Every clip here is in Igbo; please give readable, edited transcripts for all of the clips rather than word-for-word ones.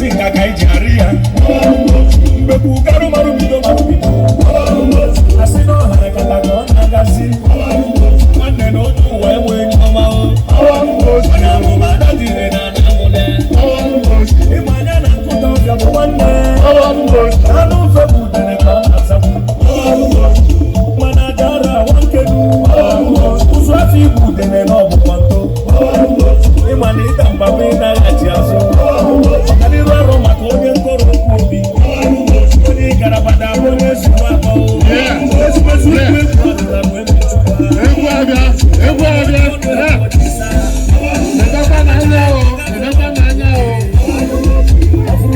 si nka ka iji arị ya mgbebu garụ marụ bido asị na ọhara kata ka ọ na-agazi nwanne na otu ụwa enwe ọma onye amụma dadire na anamụle ịma anya na nkụta ọbịa bụ nwanne anụ mfe bụ udene ka ọ na-azapụ mana dara nwankenu ụzụ afọ igbu udene na ọbụkwa nto ịma na ịda mgbaba ịdaghachi azụ ọganiru arụ maka onye nkọrọ okwu obi onye ịgarabada abụ onye ezigbo akpọ ezigbozi egwu ọdịda bụ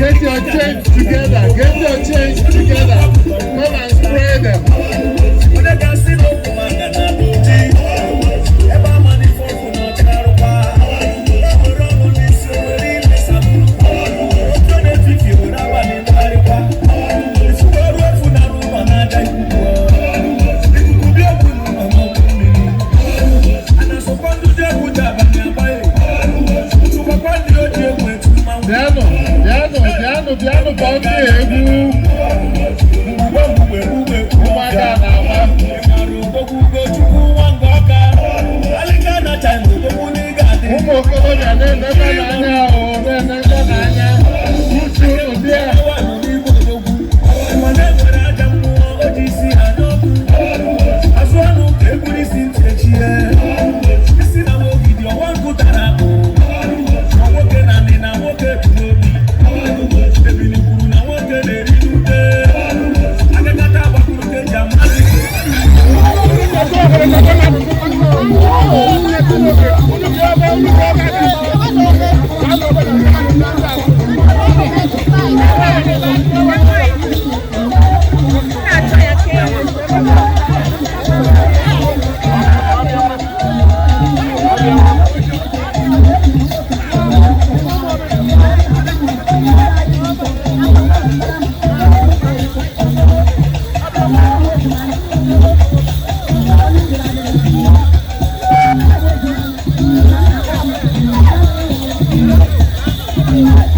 Get your change together. Get your change together. Come and spray them. Piano, pode Thank you.